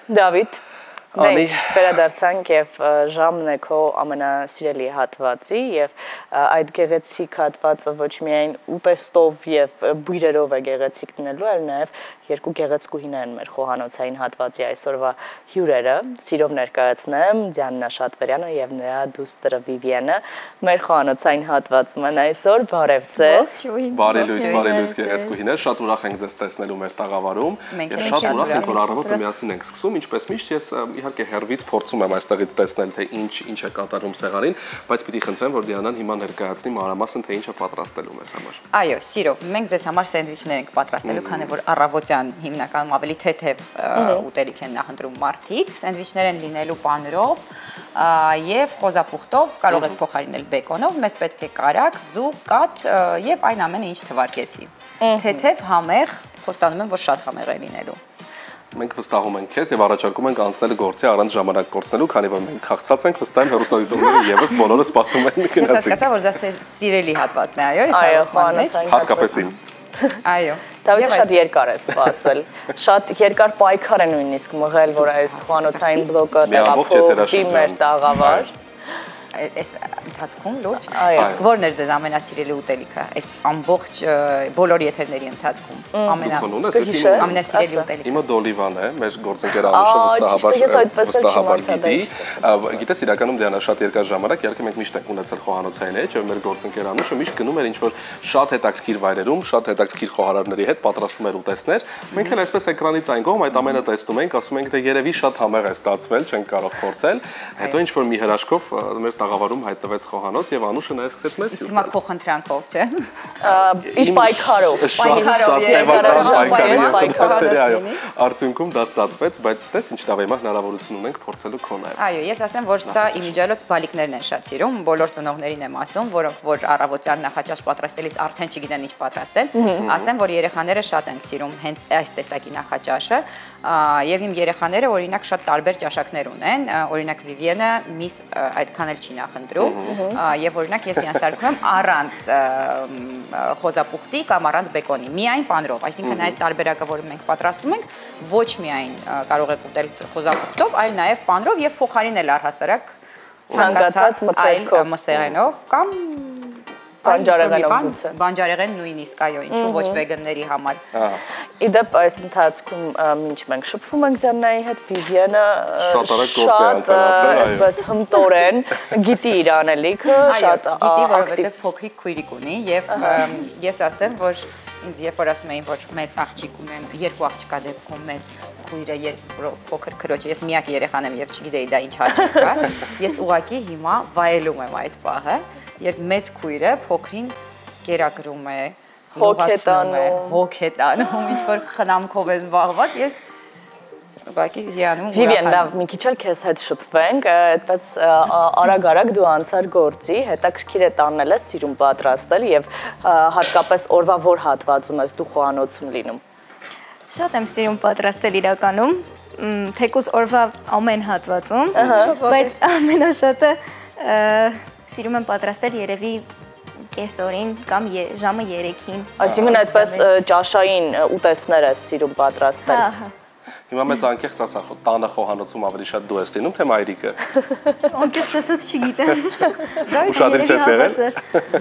Դավիթ, մենք վերադարձանք եւ ժամն է քո ամենասիրելի հատվածի եւ այդ գեղեցիկ հատվածը ոչ միայն ուտեստով եւ բույրերով է գեղեցիկ լինելու, այլ նաեւ երկու գեղեցկուհիներ են մեր խոհանոցային հատվածի այսօրվա հյուրերը։ Սիրով ներկայացնեմ Դիանա Շատվերյանը եւ նրա դուստր Վիվիանը մեր խոհանոցային հատվածում են այսօր։ Բարև ձեզ։ Բարի լույս գեղեցկուհիներ, շատ ուրախ ենք ձեզ տեսնելու մեր տաղավարում եւ շատ ուրախ ենք, որ առավոտը միասին ենք սկսում, ինչպես միշտ ես իհարկե հերվից փորձում եմ այստեղից տեսնել թե ինչ է կատարում սեղանին, բայց պիտի խնդրեմ, որ Դիանան հիմա ներկայացնի մանրամասն թե ինչ է պատրաստելու մեզ համար։ Այո, սիրով, մենք ձեզ համար սենդվիչներ ենք պատրաստելու, քանի որ առավոտյան հիմնականում ավելի թեթև ուտելիք են նախընտրում մարդիկ, սենդվիչներ են լինելու պանրով եւ խոզապուխտով, կարող եք փոխարինել բեկոնով, մեզ պետք է կարագ, ձուկ, կաթ եւ այն ամենը ինչ թվարկեցի։ Թեթև, համեղ, խոստանում եմ, որ շատ համեղ է լինելու։ Մենք վստահում ենք քեզ եւ առաջարկում ենք անցնել գործի առանց ժամանակ կորցնելու, քանի որ մենք քաղցած ենք, վստահ եմ հեռուստադիտողները եւս բոլորը սպասում են գնացին։ Ես հասկացա, որ դա սիրելի հատվածն է, այո, այս հաղորդման մեջ։ Հատկապես ին։ Այո։ Դավիթ շատ երկար է սպասել։ Շատ երկար պայքար է նույնիսկ մղել, որ այս խոհանոցային բլոկը տեղափոխվի մեր տաղավար։ Այս ընթացքում լուրջ, իսկ որն էր ձեզ ամենասիրելի ուտելիքը, այս ամբողջ բոլոր եթերների ընթացքում ամենասիրելի ուտելիքը։ Իմը Դոլիվան է, մեր գործընկեր Անուշը վստահաբար գիտի։ Գիտես, իրականում Դիանա շատ երկար ժամանակ, իհարկե մենք միշտ ենք ունեցել խոհանոցային էջ, եւ մեր գործընկեր Անուշը միշտ գնում էր ինչ-որ շատ հետաքրքիր վայրերում, շատ հետաքրքիր խոհարարների հետ պատրաստում էր ուտեստներ։ Մենք էլ այսպես էկրանից այն կողմ այդ ամենը տեսնում ենք, ասում ենք թե երևի շատ համեղ է ստացվել, չենք կարող փորձել։ Հետո ինչ-որ մի հրաշքով մեր տաղավարում հայտնվեց խոհանոց եւ Անուշը նաեւ սկսեց մեզ Հիմա քո խնդրանքով, չէ։ Իր պայքարով, արդյունքում դա ստացվեց, բայց տես ինչ լավ է, հիմա հնարավորություն ունենք փորձելու քո նաեւ։ Այո, ես ասեմ, որ սա իմիջիալոց բալիկներն են շատ սիրում, բոլոր ծնողներին եմ ասում, որոնք որ առավոտյան նախաճաշ պատրաստելիս արդեն չգիտեն ինչ պատրաստել, ասեմ, որ երեխաները շատ են սիրում հենց այս տեսակի նախաճաշը, եւ իմ երեխաները օրինակ շատ տարբեր ճաշակներ ունեն, օրինակ Վիվիենը միս այդքան էլ չի նախընտրում, եւ օրինակ ես իրան սարքում եմ առանց խոզապուխտի կամ առանց բեկոնի, միայն պանրով, այսինքն այս տարբերակը, որը մենք պատրաստում ենք, ոչ միայն կարող եք ուտել խոզապուխտով, այլ նաեւ պանրով եւ փոխարինել առհասարակ ցանկացած մթերքով, մսեղենով կամ բանջարեղեն նույնիսկ, այո, ինչու ոչ վեգանների համար։ Իդեպ այս ընթացքում ինչ մենք շփվում ենք Դիանայի հետ, Վիվիանը շատ այսպես հմտորեն գիտի իր անելիքը, շատ գիտի, որովհետև փոքրիկ քույրիկ ունի եւ ես ասեմ, որ ինձ երբ որ ասում էին, որ մեծ աղջիկ ունեն, երկու աղջկա դեպքում մեծ քույրը փոքր քրոջը, ես միակ երեխան եմ եւ չգիտեի դա ինչ հաճույք է, ես ուղղակի հիմա վայելում եմ այդ պահը, երբ մեծ քույրը փոքրին կերակրում է, հոգ է տանում, ինչ որ խնամքով է զբաղված, ես ուղղակի հիանում ուրախանում։ Վիվիեն, լավ, մի քիչ էլ քեզ հետ շփվենք, այդպես արագ-արագ դու անցար գործի, հետաքրքիր է տանել ես, սիրում պատրաստել եւ հատկապես օրվա որ հատվածում ես դու խոհանոցում լինում։ Շատ եմ սիրում պատրաստել իրականում, թեկուզ օրվա ամեն հատվածում, բայց ամենաշատը սիրում եմ պատրաստել երևի կեսօրին կամ ժամը 3-ին։ Այսինքն այդպես ճաշային ուտեստներ ես սիրում պատրաստել։ Հիմա մեզ անկեղծ ասա, տանը խոհանոցում ավելի շատ դու ես լինում, թե մայրիկը։ Անկեղծ ասած չգիտեմ։ Ուշադիր չես եղել։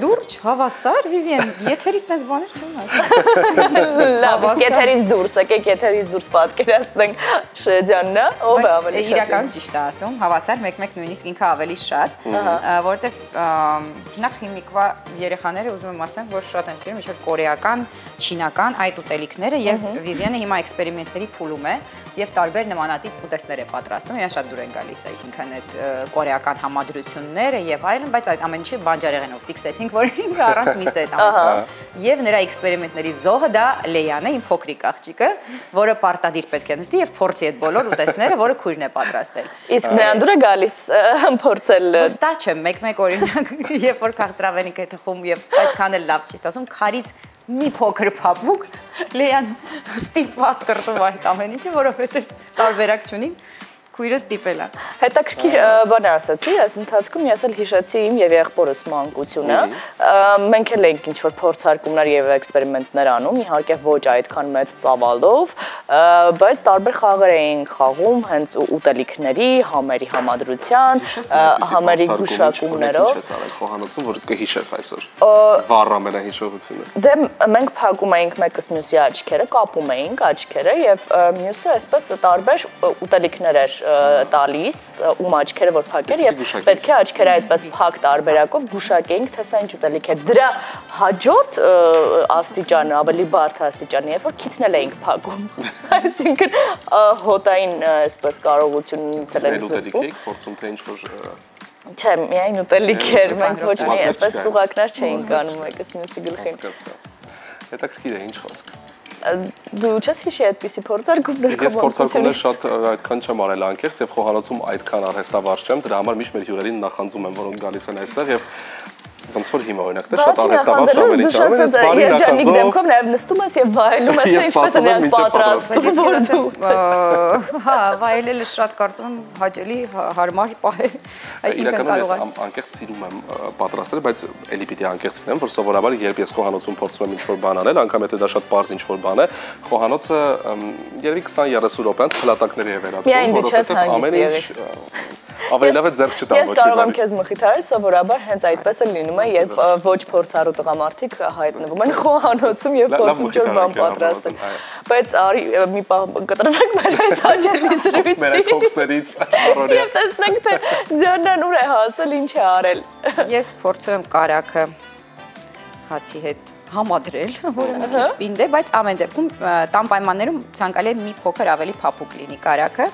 Լուրջ, հավասար, Վիվիեն, եթերից մեզ բաներ չեմ ասում։ Լավ, իսկ եթերից դուրս, եկեք եթերից դուրս պատկերացնենք Դիանա, ով է ավելի շատ։ Իրականում ճիշտ է ասում, հավասար, մեկ-մեկ նույնիսկ ինքը ավելի շատ, որովհետև նախ հիմիկվա երեխաները ուզում եմ ասեմ, որ շատ են սիրում ինչ-որ կորեական, չինական այդ ուտելիքները եւ Վիվիենը հիմա էքսպերիմենտների փուլում է եւ տարբեր նմանատիպ ուտեստներ է պատրաստում, իրեն շատ դուր են գալիս, այսինքն այդ կորեական համադրությունները եւ այլն, բայց այդ ամեն ինչը բանջարեղենով ֆիքսեցինք, որ ինքը առանց միս է տանում։ Եվ նրա էքսպերիմենտների զոհը դա Լեյանն է, իմ փոքրիկ աղջիկը, որը պարտադիր պետք է նստի եւ փորձի այդ բոլոր ուտեստները, որը քույրն է պատրաստել։ Իսկ նրան դուր է գալիս փորձել։ Վստահ չեմ, մեկ-մեկ օրինակ, երբ որ քաղցրավենիք է թխում եւ այդքան էլ լավ չի ստացվում, քարից մի փոքր փափուկ Լեյան ստիպված կրտում այդ ամեն ինչը, որովհետև տարբերակ չունի, քույրը ստիպել է։ Հետաքրքիր բան ասացի, այս ընթացքում ես էլ հիշեցի իմ եւ եղբորս մանկությունը։ Մենք էլ ենք ինչ-որ փորձարկումներ եւ էքսպերիմենտներ անում, իհարկե ոչ այդքան մեծ ծավալով, բայց տարբեր խաղեր էինք խաղում հենց ուտելիքների, համերի համադրության, համերի գուշակումներով։ Ինչ ես արել խոհանոցում, որ կհիշես այսօր։ Վառ ամենահիշողությունը։ Դե մենք փակում էինք մեկս մյուսի աչքերը, կապում էինք աչքերը եւ մյուսը այսպես տարբեր ուտելիքներ էր տալիս, ում աչքերը որ փակեր եւ պետք է աչքերը այդպես փակ տարբերակով գուշակեինք, թե սա ինչ ուտելիք է։ Դրա հաջորդ աստիճանը, ավելի բարդ աստիճանը, երբ որ քիթնել էինք փակում։ Այսինքն հոտային այսպես կարողությունից էլ էինք զբաղվում։ Փորձում թե ինչ որ Չէ, միայն ուտելիք էր, մենք ոչ մի այդպես ծուղակներ չէինք անում մեկս մյուսի գլխին։ Հետաքրքիր է, ինչ խոսք։ Դու չես հիշի այդպիսի փորձարկումներ կամ Ես փորձարկումներ շատ այդքան չեմ արել անկեղծ եւ խոհանոցում այդքան արհեստավարժ չեմ, դրա համար միշտ մեր հյուրերին նախանձում եմ, որոնք գալիս են այստեղ եւ ոնց որ հիմա օրինակ դե շատ արհեստավարժ ամեն ինչ անում են, բարի նախանձող դեմքով նաեւ նստում ես եւ վայելում ես, թե ինչպես են նրանք պատրաստում։ Հա, վայելելը շատ կարծում եմ հաճելի հարմար պահ է։ Այսինքն կարող է անկեղծ սիրում եմ պատրաստել, բայց էլի պիտի անկեղծ լինեմ, որ սովորաբար երբ ես խոհանոցում փորձում եմ ինչ-որ բան անել, անգամ եթե դա շատ պարզ ինչ-որ բան է, խոհանոցը երևի 20-30 րոպեանց փլատակների է վերածվում, որովհետեւ ամեն ինչ ավելի լավ է ձեռք չտամ ոչ մի բան։ Ես կարող եմ քեզ մխիթարել, սովորաբար հենց այդպես է լինում է, երբ ոչ փորձառու տղամարդիկ հայտնվում են խոհանոցում եւ փորձում ինչ-որ բան պատրաստել։ Բայց արի մի պահ կտրվենք մեր այս հաջողի զրույցից։ Մեր այս հոգսերից առօրյա։ Եվ տեսնենք թե Ձիանան ուր է հասել, ինչ է արել։ Ես փորձում եմ կարագը հացի հետ համադրել, որը մի քիչ պինդ է, բայց ամեն դեպքում տան պայմաններում ցանկալի է մի փոքր ավելի փափուկ լինի կարագը,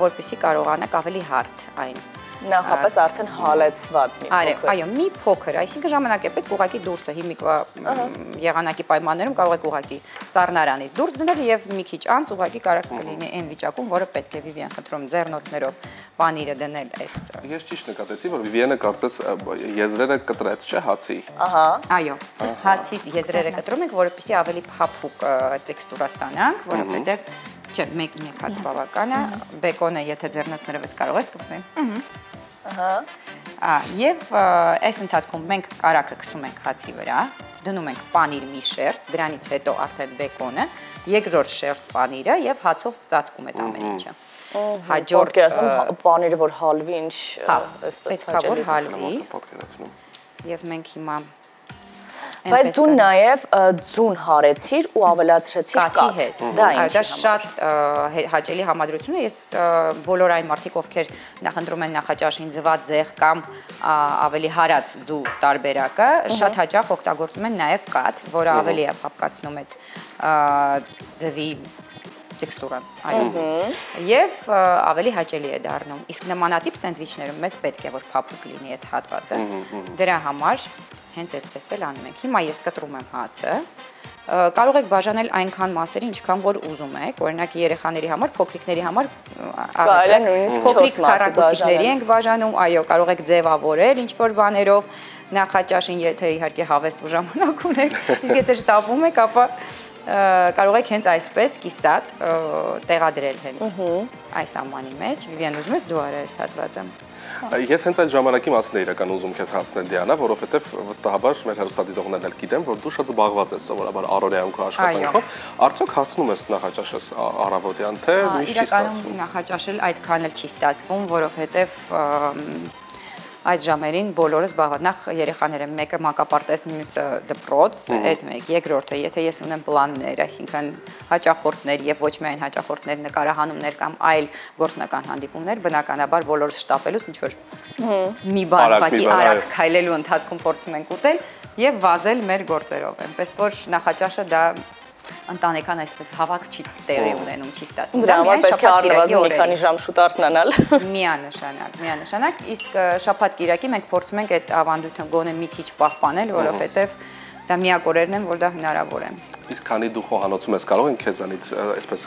որպեսզի կարողանաք ավելի հարթ այն Նախապես արդեն հալեցված մի փոքր։ Այո, մի փոքր, այսինքն ժամանակ է պետք ուղղակի դուրսը հիմիկվա եղանակի պայմաններում կարող եք ուղղակի սառնարանից դուրս դնել եւ մի քիչ անց ուղղակի կարագը կլինի այն վիճակում, որը պետք է Վիվիան խնդրում ձեռնոցներով պանիրը դնել այս։ Ես ճիշտ նկատեցի, որ Վիվիանը կարծես եզրերը կտրեց, չէ՞, հացի։ Ահա։ Այո, հացի եզրերը կտրում ենք, որպեսզի ավելի փափուկ տեքստուրա ստանանք, որովհետեւ չէ, մեկ հատ բավական է, բեկոնը եթե ձեռնոցներով ես կարող ես կպտել։ Ահա։ Եվ այս ընթացքում մենք կարագը քսում ենք հացի վրա, դնում ենք պանիր մի շերտ, դրանից հետո արդեն բեկոնը, երկրորդ շերտ պանիրը եւ հացով ծածկում ենք ամեն ինչը։ Հաջորդ պանիրը որ հալվի, ինչ այսպես պետք է որ հալվի։ Եւ մենք հիմա Բայց դու նաև ձուն հարեցիր ու ավելացրեցիր կաթ։ Դա շատ հաճելի համադրություն է։ Ես բոլոր այն մարդիկ, ովքեր նախընտրում են նախաճաշին ձված զեղ կամ ավելի հարած ձու տարբերակը, շատ հաճախ օգտագործում են նաև կաթ, որը ավելի է փափկացնում այդ ձվի տեքստուրան, այո։ Եվ ավելի հաճելի է դառնում։ Իսկ նմանատիպ սենդվիչներում մեզ պետք է որ փափուկ լինի այդ հատվածը։ Դրա համար հենց այդպես էլ անում ենք։ Հիմա ես կտրում եմ հացը։ Կարող եք բաժանել այնքան մասերի, ինչքան որ ուզում եք։ Օրինակ երեխաների համար, փոքրիկների համար փոքրիկ քառակուսիկների ենք բաժանում, այո, կարող եք ձևավորել ինչ-որ բաներով, նախաճաշին եթե իհարկե հավես ու ժամանակ ունեք, իսկ եթե շտապում եք, ապա կարող եք հենց այսպես կիսատ տեղադրել հենց այս ամանի մեջ։ Վիվիան, ուզում ես դու արա այս հատվածը։ Ես հենց այդ ժամանակի մասն է իրական ուզում քեզ հարցնել Դիանա, որովհետև վստահաբար մեր հեռուստադիտողներն էլ գիտեն, որ դու շատ զբաղված ես սովորաբար առօրյայում քո աշխատանքով։ Արդյոք հասնում ես նախաճաշես առավոտյան, թե միշտ չի ստացվում։ Իրականում նախաճաշել այդքան էլ չի ստացվում, որովհետև այդ ժամերին բոլորը զբաղված, նախ երեխաները մեկը մանկապարտեզ, մյուսը դպրոց, այդ մեկ, երկրորդը, եթե ես ունեմ պլաններ, այսինքն հաճախորդներ եւ ոչ միայն հաճախորդներ, նկարահանումներ կամ այլ գործնական հանդիպումներ, բնականաբար բոլորս շտապելուց ինչ որ մի բան ուղղակի արագ քայլելու ընթացքում փորձում ենք ուտել եւ վազել մեր գործերով, այնպես որ նախաճաշը դա ընտանեկան այսպես հավաք չի տեղի ունենում, չի ստացվում։ Դրա համար պետք է առնվազն մի քանի ժամ շուտ արթնանալ։ Միանշանակ, իսկ շաբաթ-կիրակի մենք փորձում ենք այդ ավանդույթը գոնե մի քիչ պահպանել, որովհետև դա միակ օրերն են, որ դա հնարավոր է։ Իսկ քանի դու խոհանոցում ես, կարող են քեզանից այսպես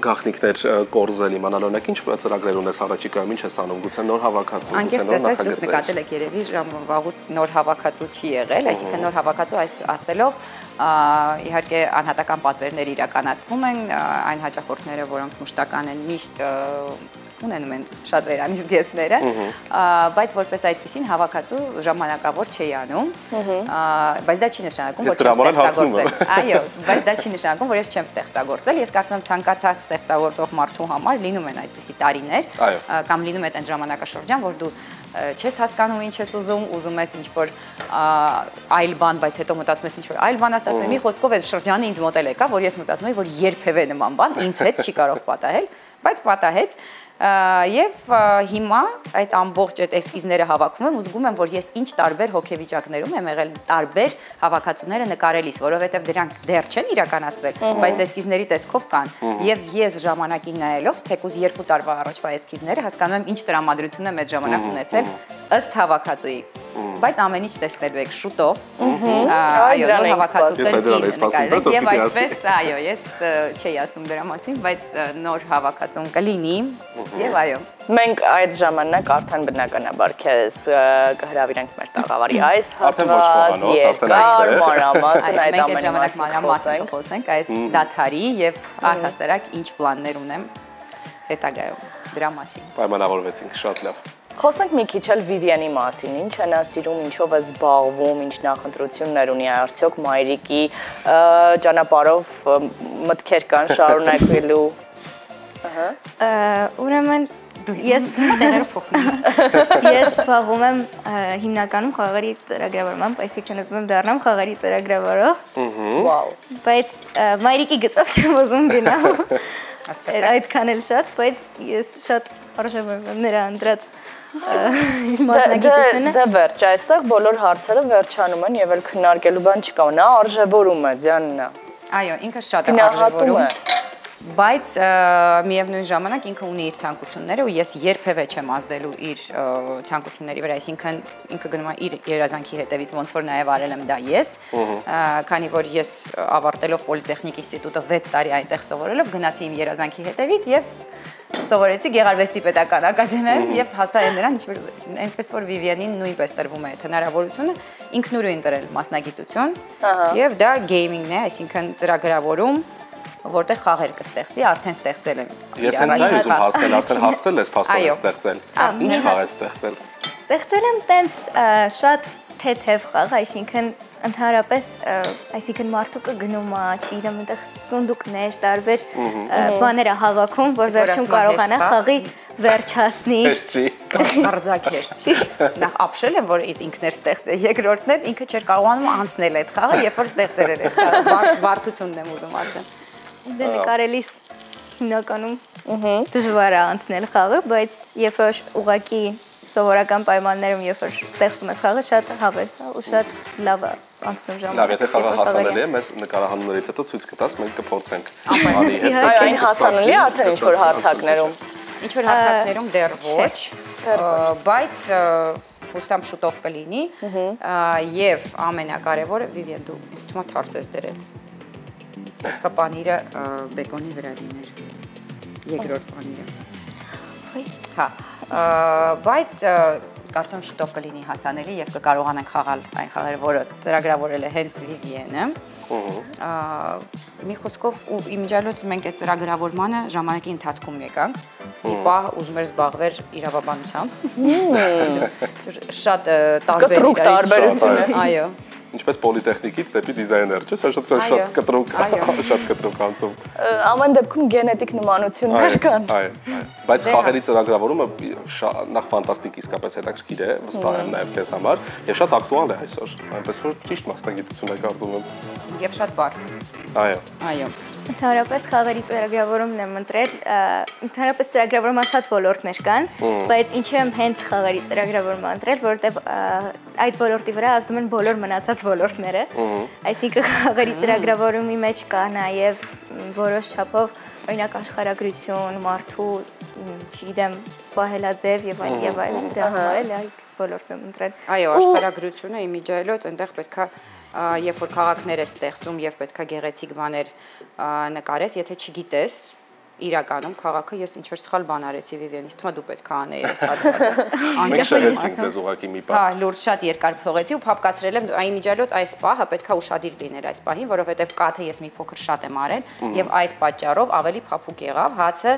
գաղտնիքներ կորզել, իմանալ օրինակ ինչ ծրագրեր ունես առաջիկայում, ինչ ես անում, գուցե նոր հավաքածու, գուցե նոր նախագծեր։ Դուք նկատել եք երևի ժամվաղուց նոր հավաքածու չի եղել, այսինքն նոր հավաքածու ասելով իհարկե անհատական պատվերներ իրականացվում են, այն հաճախորդները, որոնք մշտական են, միշտ ունենում են շատ վերանից գեստները, բայց որպես այդպեսին հավաքածու ժամանակավոր չի անում, բայց դա չի նշանակում, որ չեմ ստեղծագործել։ Այո, բայց դա չի նշանակում, որ ես չեմ ստեղծագործել, ես կարծում եմ ցանկացած ստեղծագործող մարդու համար լինում են այդպիսի տարիներ, կամ լինում է այն ժամանակաշրջան, որ դու չես հասկանում ինչ ես ուզում ես ինչ-որ այլ բան, բայց հետո մտածում ես ինչ-որ այլ բան, ստացվում է մի խոսքով այս շրջանը ինձ մոտ եկա, որ ես մտածում եմ, որ երբևէ նման բան ինձ հետ չի կարող պատահել, բայց պատահեց եւ հիմա այդ ամբողջ այդ էսքիզները հավաքում եմ ու զգում եմ, որ ես ինչ տարբեր հոգեվիճակներում եմ եղել տարբեր հավաքածուները նկարելիս, որովհետեւ դրանք դեռ չեն իրականացվել, բայց էսքիզների տեսքով կան եւ ես ժամանակին նայելով թեկուզ 2 տարվա առաջվա էսքիզները հասկանում եմ ինչ տրամադրություն եմ այդ ժամանակ ունեցել ըստ հավաքածուի, բայց ամեն ինչ տեսնելու եք շուտով, այո, նոր հավաքածուներ նկարել եւ այսպես, այո, ես չէի ասում դրա մասին, բայց նոր հավաքածուն կլինի եւ այո։ Մենք այդ ժամանակ արդեն բնականաբար քեզ կհրավիրենք մեր տաղավարի այս հատված, երկար մանրամասն այդ ամենի մասին խոսենք, այս դաթարի եւ առհասարակ ինչ պլաններ ունեմ հետագայում դրա մասին։ Պայմանավորվեցինք, շատ լավ։ Խոսենք մի քիչ էլ Վիվիանի մասին, ինչ է նա սիրում, ինչով է զբաղվում, ինչ նախընտրություններ ունի, արդյոք մայրիկի ճանապարհով մտքեր կան շարունակվելու։ Ուրեմն ես զբաղվում եմ հիմնականում խաղերի ծրագրավորմամբ, այսինքն ուզում եմ դառնամ խաղերի ծրագրավորող։ Վաու։ Բայց մայրիկի գծով չեմ ուզում գնալ։ Այդքան էլ շատ, բայց ես շատ արժևորում եմ նրա ընտրած մասնագիտությունը։ Դա վերջ, այստեղ բոլոր հարցերը վերջանում են եւ էլ քննարկելու բան չկա, նա արժևորում է, Ձյաննա։ Այո, ինքը շատ է արժևորում, բայց միևնույն ժամանակ ինքը ունի իր ցանկությունները ու ես երբևէ չեմ ազդելու իր ցանկությունների վրա, այսինքն ինքը գնում է իր երազանքի հետևից, ոնց որ նաև արել եմ դա ես, քանի որ ես ավարտելով Պոլիտեխնիկ ինստիտուտը 6 տարի այնտեղ սովորելով գնացի իմ երազանքի հետևից եւ սովորեցի Գեղարվեստի պետական ակադեմիայում եւ հասա նրան ինչ որ այնպես որ Վիվիանին նույնպես տրվում է այդ հնարավորությունը ինքնուրույն դրել մասնագիտություն եւ դա գեյմինգն է, այսինքն ծրագրավորում, որտեղ խաղեր կստեղծի, արդեն ստեղծել եմ։ Ես հենց դա ուզում հասնել, արդեն հասել ես փաստորեն ստեղծել։ Ինչ խաղ ես ստեղծել։ Ստեղծել եմ տենց շատ թեթև խաղ, այսինքն ընդհանրապես, այսինքն մարդու կգնում է, չգիտեմ, այնտեղ սունդուկներ, տարբեր բաներ է հավաքում, որ վերջում կարողանա խաղի վերջ հասնի։ Արձակեր չի։ Նախ ապշել եմ, որ ինքն էր ստեղծել, երկրորդն էլ ինքը չէր կարողանում անցնել այդ խաղը, երբ որ ստեղծել էր այդ խաղը, բարդությունն եմ ուզում ասել։ Դե նկարելիս հիմնականում դժվար է անցնել խաղը, բայց երբ որ ուղղակի սովորական պայմաններում երբ որ ստեղծում ես խաղը, շատ հավես է ու շատ լավ է անցնում ժամանակը։ Լավ, եթե խաղը հասանելի է, մեզ նկարահանումներից հետո ցույց կտաս, մենք կփորձենք։ Այն հասանելի է արդեն ինչ-որ հարթակներում։ Ինչ-որ հարթակներում դեռ ոչ, բայց հուսամ շուտով կլինի եւ ամենակարևորը Վիվիան դու ինձ թվում է թարս ես դրել։ Պետք է պանիրը բեկոնի վրա լիներ, երկրորդ պանիրը։ Հա, բայց կարծում շուտով կլինի հասանելի եւ կկարողանանք խաղալ այն խաղերը, որը ծրագրավորել է հենց Վիվիանը։ Մի խոսքով ու իմիջիալոց մենք այդ ծրագրավորմանը ժամանակի ընթացքում եկանք։ Մի պահ ուզում էր զբաղվել իրավաբանությամբ։ Շատ տարբերություն է, այո։ Ինչպես Պոլիտեխնիկից դեպի դիզայներ, չէ՞, շատ կտրուկ անցում։ Ամեն դեպքում գենետիկ նմանություններ կան։ Այո, բայց խաղերի ծրագրավորումը նախ ֆանտաստիկ իսկապես հետաքրքիր է, վստահ եմ նաև քեզ համար, եւ շատ ակտուալ է այսօր, այնպես որ ճիշտ մասնագիտություն է կարծում եմ։ Եվ շատ բարդ։ Այո։ Այո։ Ընդհանրապես խաղերի ծրագրավորումն եմ ընտրել, ընդհանրապես ծրագրավորման շատ ոլորտներ կան, բայց ինչու եմ հենց խաղերի ծրագրավորումը ընտրել, որովհետև այդ ոլորտի վրա ազդում են բոլոր մնացած ոլորտները, այսինքն խաղերի ծրագրավորումի մեջ կա նաև որոշ չափով օրինակ աշխարհագրություն, մարդու, չգիտեմ, պահելաձև եւ այլն, դրա համար էլ այդ ոլորտն եմ ընտրել։ Այո, աշխարհագրությունը իմիջիալոց այնտեղ պետքա երբ որ քաղաքներ ես ստեղծում եւ պետքա գեղեցիկ բաներ նկարես, եթե չգիտես իրականում քաղաքը ես ինչ որ սխալ բան արեցի Վիվիանից, թվում է դու պետք է անեիր այս հատվածը։ Մենք շեղեցինք ձեզ ուղակի մի պահ։ Հա, լուրջ շատ երկար փողեցի ու փապկացրել եմ, այն միջալոց այս պահը պետքա ուշադիր լիներ այս պահին, որովհետեւ կաթը ես մի փոքր շատ եմ արել եւ այդ պատճառով ավելի փափուկ եղավ, հացը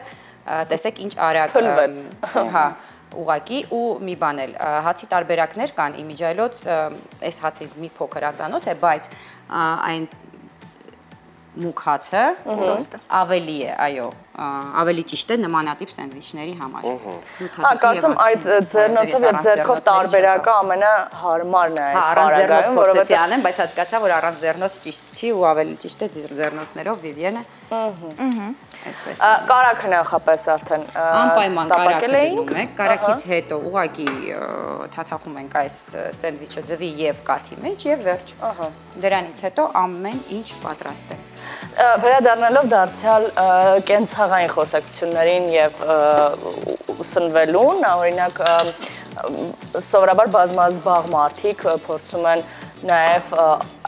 տեսեք ինչ արագ հա ուղակի ու մի բան էլ հացի տարբերակներ կան իմիջիայլոց այս հացից մի փոքր անծանոթ է բայց այն մուկ հացը ավելի է, այո, ավելի ճիշտ է նմանատիպ սենդվիչների համար։ Հա, կարծում այդ ձեռնոցով եւ ձեռքով տարբերակը ամենահարմարն է այս պարագայում, որովհետեւ անեմ, բայց հասկացա, որ առանց ձեռնոց ճիշտ չի ու ավելի ճիշտ է ձեռնոցներով Վիվիենը։ Կարագը նախապես արդեն անպայման կարագ դնում եք, կարագից հետո ուղղակի թաթախում ենք այս սենդվիչը ձվի եւ կաթի մեջ եւ վերջ։ Դրանից հետո ամեն ինչ պատրաստ է։ Վերադառնալով դարձյալ կենցաղային խոսակցություններին եւ սնվելուն, օրինակ սովորաբար բազմազբաղ մարդիկ փորձում են նաև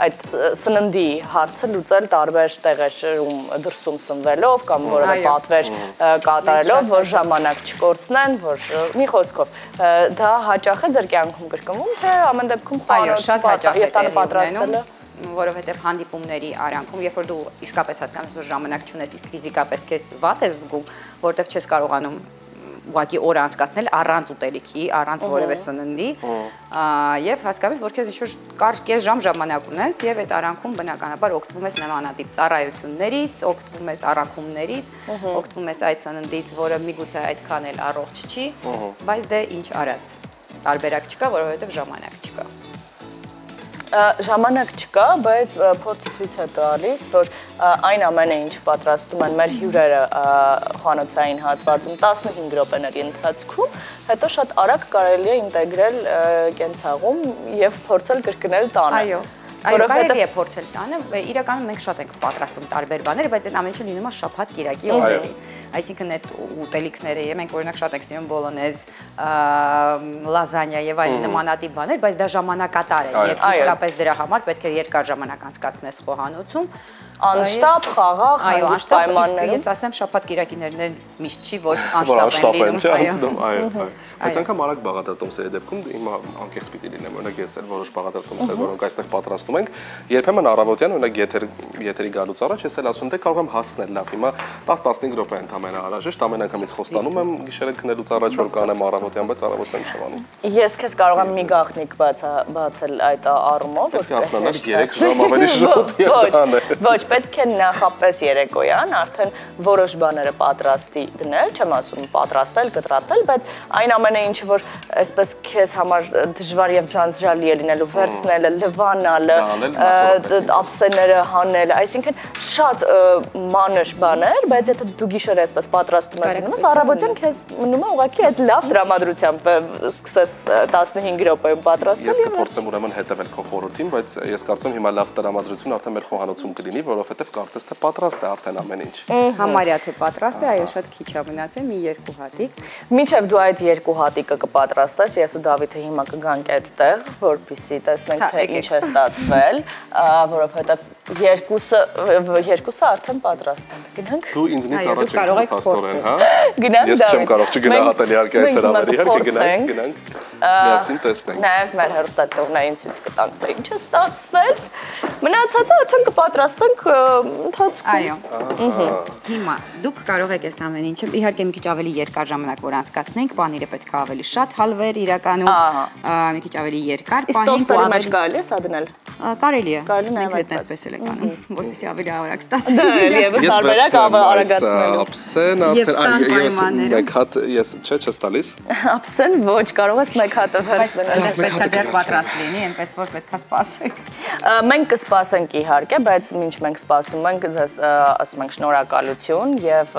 այդ սննդի հարցը լուծել տարբեր տեղերում դրսում սնվելով կամ որևէ պատվեր կատարելով, որ ժամանակ չկորցնեն, որ մի խոսքով դա հաճախ է ձեր կյանքում կրկնվում, թե ամեն դեպքում խոհանոցում եւ տանը պատրաստելը որովհետև հանդիպումների արանքում, երբ որ դու իսկապես հասկանում ես, որ ժամանակ չունես, իսկ ֆիզիկապես քեզ վատ ես զգում, որովհետև չես կարողանում ուղղակի օր անցկացնել առանց ուտելիքի, առանց որևէ սննդի, եւ հասկանում ես, որ քեզ ինչ-որ կարճ կես ժամ ժամանակ ունես եւ այդ արանքում բնականաբար օգտվում ես նմանատիպ ծառայություններից, օգտվում ես առաքումներից, օգտվում ես այդ սննդից, որը միգուցե այդքան էլ առողջ չի, բայց դե ինչ արած, տարբերակ չկա, որովհետեւ ժամանակ չկա։ Ժամանակ չկա, բայց փորձը ցույց է տալիս, որ այն ամենը, ինչ պատրաստում են մեր հյուրերը խոհանոցային հատվածում 15 րոպեների ընթացքում, հետո շատ արագ կարելի է ինտեգրել կենցաղում եւ փորձել կրկնել տանը։ Այո, կարելի է փորձել տանը, իրականում մենք շատ ենք պատրաստում տարբեր բաներ, բայց այդ ամեն ինչը լինում է շաբաթ կիրակի օրերին։ Այսինքն այդ ուտելիքները, մենք օրինակ շատ ենք սիրում բոլոնեզ, լազանյա եւ այլ նմանատիպ բաներ, բայց դա ժամանակատար է եւ իսկապես դրա համար պետք է երկար ժամանակ անցկացնես խոհանոցում, անշտապ, խաղաղ, հանգիստ պայմաններում։ Ես ասեմ շաբաթ կիրակիներն միշտ չի, ոչ անշտապ են լինում, այո։ Բայց անգամ արագ բաղադրատոմսերի դեպքում հիմա անկեղծ պիտի լինեմ, օրինակ ես էլ որոշ բաղադրատոմսեր, որոնք այստեղ պատրաստում ենք, երբեմն առավոտյան օրինակ եթերի գալուց առաջ ես էլ ասում թե կարող եմ հասնել լավ, հիմա 10-15 րոպե ընդամենը անհրաժեշտ, ամեն անգամից խոստանում եմ գիշերը քնելուց առաջ որ կանեմ առավոտյան, բայց առավոտյան չեմ անում։ Ես քեզ կարող եմ մի գաղտնիք բացել այդ առումով, որ հարթանալ 3 ժամ ավելի շուտ ոչ, պետք է նախապես երեկոյան արդեն որոշ բաները պատրաստի դնել, չեմ ասում պատրաստել, կտրատել, բայց այն ամենը ինչը որ այսպես քեզ համար դժվար եւ ձանձրալի է լինելու վերցնելը, լվանալը, ափսեները հանելը, այսինքն շատ մանր բաներ, բայց եթե դու գիշերը այսպես պատրաստում ես դնում ես, առավոտյան քեզ մնում է ուղղակի այդ լավ տրամադրությամբ սկսես 15 րոպեում պատրաստել։ Ես կփորձեմ ուրեմն հետևել քո խորհրդին, բայց ես կարծում հիմա լավ տրամադրություն արդեն մեր խոհանոցում կլինի, որովհետեւ կարծես թե պատրաստ է արդեն ամեն ինչ։ Համարյա թե պատրաստ է, այո, շատ քիչ է մնացել, մի 2 հատիկ։ Մինչև դու այդ 2 հատիկը կպատրաստես, ես ու Դավիթը հիմա կգանք այդտեղ, որպեսզի տեսնենք թե ինչ է ստացվել, որովհետեւ երկուսը արդեն պատրաստ են։ Գնանք։ Դու ինձնից առաջ փաստորեն, հա։ Գնանք։ Ես չեմ կարող չգնահատել իհարկե այս հրավերը, իհարկե գնանք։ Միասին տեսնենք։ Նաև մեր հեռուստատողներին ցույց կտանք, թե ինչ է ստացվել։ Մնացածը արդեն կպատրաստենք ընթացքում։ Այո։ Հիմա դուք կարող եք այս ամեն ինչը իհարկե մի քիչ ավելի երկար ժամանակ որ անցկացնենք, պանիրը պետք է ավելի շատ հալվեր իրականում, մի քիչ ավելի երկար պահենք ու ավելի կարելի է սա դնել։ Կարելի է։ Մենք հետ այսպես էլ ենք անում, որպեսզի ավելի արագ ստացվի։ Եվս տարբերակ արագացնելու։ Ափսեն արդեն ես մեկ հատ ես չես տալիս։ Ափսեն ոչ, կարող ես մեկ հատը վերցնել։ Պետք է դեռ պատրաստ լինի, այնպես որ պետք է սպասենք։ Մենք կսպասենք իհարկե, բայց ինչ մենք սպասում ենք, ձեզ ասում ենք շնորհակալություն եւ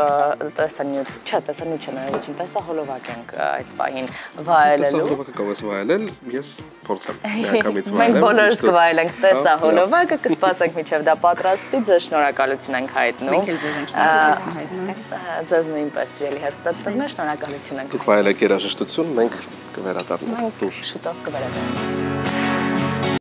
տեսանյութ, տեսանյութ չնայեցին, տեսահոլովակ ենք այս պահին վայելելու։ Տեսահոլովակը կարող ես վայելել, ես փորձեմ միանգամից վայելել։ Մենք բոլորս կվայելենք տեսահոլովակը, կսպասենք մինչև դա պատրաստվի, ձեզ շնորհակալություն ենք հայտնում։ Մենք էլ ձեզ ենք շնորհակալություն հայտնում։ Ձեզ նույնպես սիրելի հեռուստատողներ, շնորհակալություն ենք։ Դուք վայելեք երաժշտություն, մենք կվերադառնանք դուրս։ Շուտով կվերադառնանք։